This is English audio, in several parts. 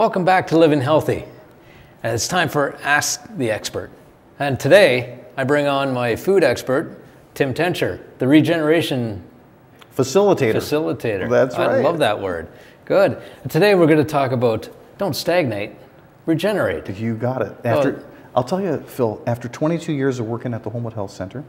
Welcome back to Living Healthy. And it's time for Ask the Expert. And today, I bring on my food expert, Tim Tencher, the regeneration facilitator. That's right. I love that word. Good. And today we're going to talk about don't stagnate, regenerate. You got it. I'll tell you, Phil, after 22 years of working at the Homewood Health Center,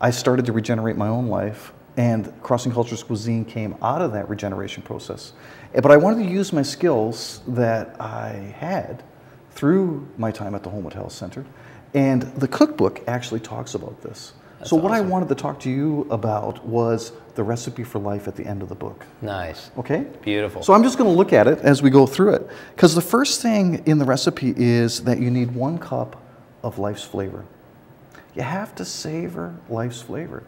I started to regenerate my own life, and Crossing Cultures Cuisine came out of that regeneration process. But I wanted to use my skills that I had through my time at the Homewood Health Center, and the cookbook actually talks about this. That's so what I awesome. wanted to talk to you about was the recipe for life at the end of the book. Nice. Okay? Beautiful. So I'm just going to look at it as we go through it, because the first thing in the recipe is that you need 1 cup of life's flavor. You have to savor life's flavor.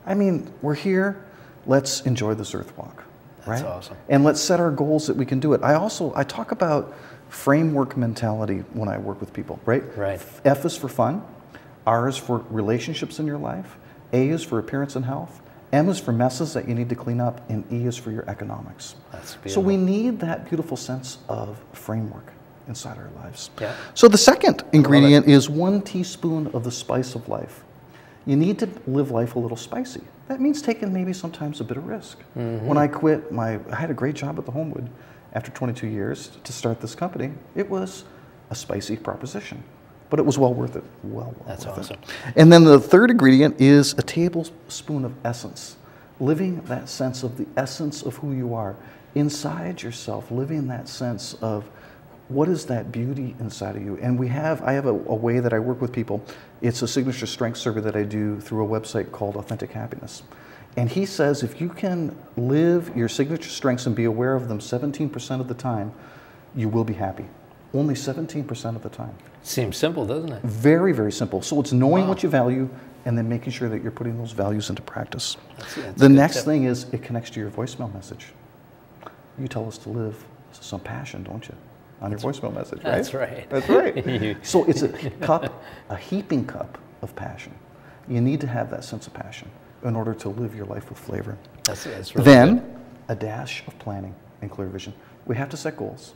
I mean, we're here, let's enjoy this earth walk, right? That's awesome. And let's set our goals that we can do it. I talk about framework mentality when I work with people, right? Right. F is for fun, R is for relationships in your life, A is for appearance and health, M is for messes that you need to clean up, and E is for your economics. That's beautiful. So we need that beautiful sense of framework inside our lives. Yeah. So the second ingredient is 1 teaspoon of the spice of life. You need to live life a little spicy. That means taking maybe sometimes a bit of risk. When I quit I had a great job at the Homewood after 22 years to start this company. It was a spicy proposition, but it was well worth it. That's worth awesome. it. And then the third ingredient is a tablespoon of essence. Living that sense of the essence of who you are inside yourself, living that sense of what is that beauty inside of you? And I have a way that I work with people. It's a signature strength survey that I do through a website called Authentic Happiness. And he says if you can live your signature strengths and be aware of them 17% of the time, you will be happy. Only 17% of the time. Seems simple, doesn't it? Very, very simple. So it's knowing what you value and then making sure that you're putting those values into practice. That's The next thing is it connects to your voicemail message. You tell us to live some passion, don't you? On your voicemail message, right? That's right. That's right. So it's a heaping cup of passion. You need to have that sense of passion in order to live your life with flavor. That's really Then, good. a dash of planning and clear vision. We have to set goals.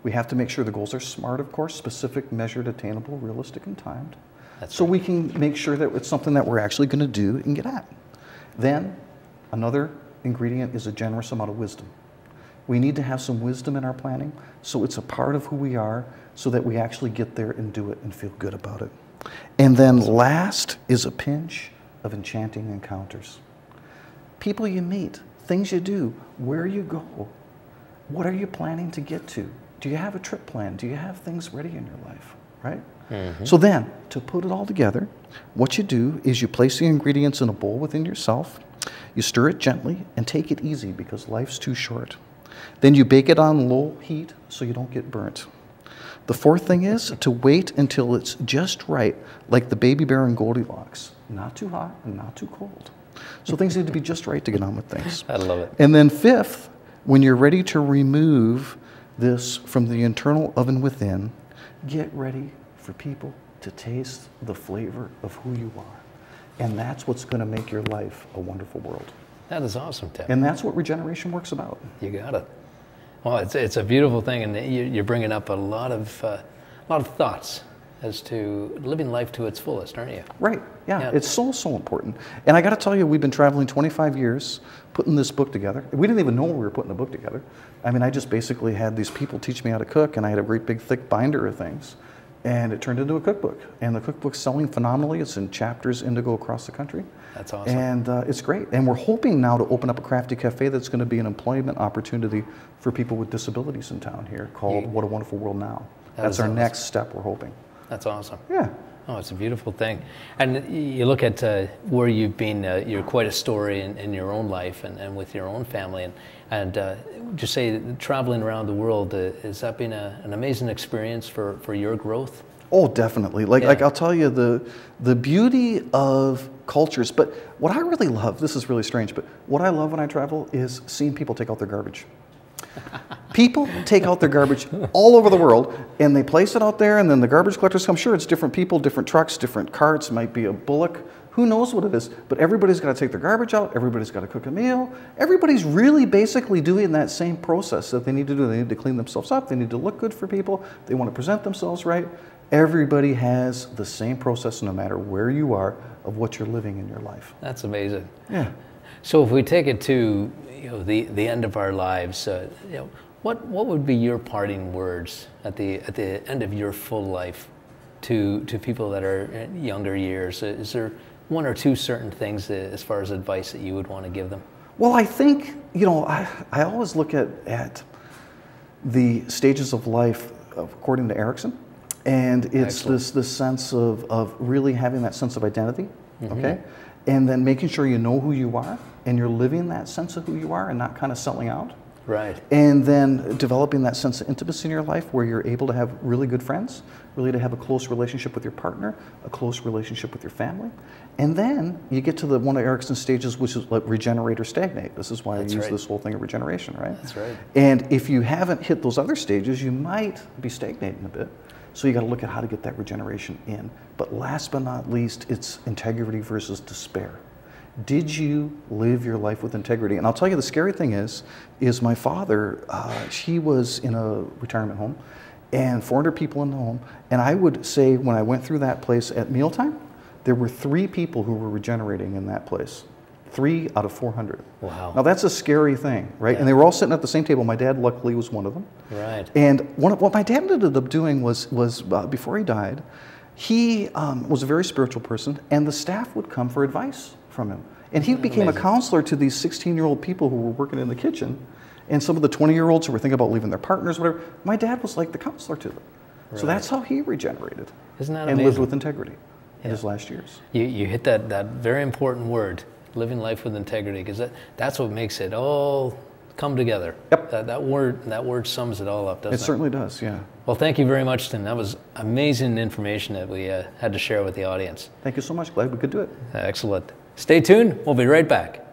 We have to make sure the goals are smart, of course, specific, measured, attainable, realistic, and timed. That's so right. we can make sure that it's something that we're actually going to do and get at. Then, another ingredient is a generous amount of wisdom. We need to have some wisdom in our planning, so it's a part of who we are, so that we actually get there and do it and feel good about it. And then last is a pinch of enchanting encounters. People you meet, things you do, where you go, what are you planning to get to? Do you have a trip plan? Do you have things ready in your life, right? So then, to put it all together, what you do is you place the ingredients in a bowl within yourself, you stir it gently, and take it easy because life's too short. Then you bake it on low heat so you don't get burnt. The fourth thing is to wait until it's just right, like the baby bear in Goldilocks. Not too hot and not too cold. So things need to be just right to get on with things. I love it. And then fifth, when you're ready to remove this from the internal oven within, get ready for people to taste the flavor of who you are. And that's what's going to make your life a wonderful world. That is awesome, Tim. And that's what regeneration work's about. You got it. Well, it's a beautiful thing, and you're bringing up a lot of thoughts as to living life to its fullest, aren't you? Right. Yeah. It's so important. And I got to tell you, we've been traveling 25 years putting this book together. We didn't even know we were putting the book together. I mean, I just basically had these people teach me how to cook, and I had a great big thick binder of things, and it turned into a cookbook. And the cookbook's selling phenomenally. It's in chapters indigo across the country. That's awesome. And it's great. And we're hoping now to open up a crafty cafe that's going to be an employment opportunity for people with disabilities in town here called What a Wonderful World Now. That's our awesome. next step, we're hoping. That's awesome. Yeah. Oh, it's a beautiful thing. And you look at where you've been, you're quite a story in your own life and with your own family. And would you say that traveling around the world, has that been an amazing experience for your growth? Oh, definitely. Like I'll tell you, the beauty of cultures, but what I really love, this is really strange, but what I love when I travel is seeing people take out their garbage. People take out their garbage all over the world, and they place it out there, and then the garbage collectors come. Sure, it's different people, different trucks, different carts. It might be a bullock Who knows what it is? But everybody's got to take their garbage out. Everybody's got to cook a meal. Everybody's really basically doing that same process that they need to do. They need to clean themselves up. They need to look good for people. They want to present themselves right. Everybody has the same process no matter where you are of what you're living in your life. That's amazing. Yeah. So if we take it to the end of our lives, what would be your parting words at the end of your full life to people that are in younger years? Is there one or two certain things as far as advice that you would want to give them? Well, I think, I always look at the stages of life according to Erickson, and it's this sense of really having that sense of identity, okay? And then making sure you know who you are, and you're living that sense of who you are and not kind of selling out. Right. And then developing that sense of intimacy in your life where you're able to have really good friends, really to have a close relationship with your partner, a close relationship with your family. And then you get to one of Erickson's stages, which is like regenerate or stagnate. This is why I use this whole thing of regeneration, right? That's right. And if you haven't hit those other stages, you might be stagnating a bit. So you got to look at how to get that regeneration in. But last but not least, it's integrity versus despair. Did you live your life with integrity? And I'll tell you, the scary thing is my father, he was in a retirement home and 400 people in the home. And I would say when I went through that place at mealtime, there were 3 people who were regenerating in that place. 3 out of 400. Wow. Now that's a scary thing, right? Yeah. And they were all sitting at the same table. My dad luckily was one of them. Right. And what my dad ended up doing was before he died, he was a very spiritual person, and the staff would come for advice from him. And he became a counselor to these 16-year-old people who were working in the kitchen, and some of the 20-year-olds who were thinking about leaving their partners, whatever. My dad was like the counselor to them. Right. So that's how he regenerated. Isn't that amazing? And lived with integrity in his last years. You hit that very important word, living life with integrity, because that's what makes it all come together. Yep. That word sums it all up, doesn't it? It certainly does, yeah. Well, thank you very much, Tim. That was amazing information that we had to share with the audience. Thank you so much. Glad we could do it. Excellent. Stay tuned. We'll be right back.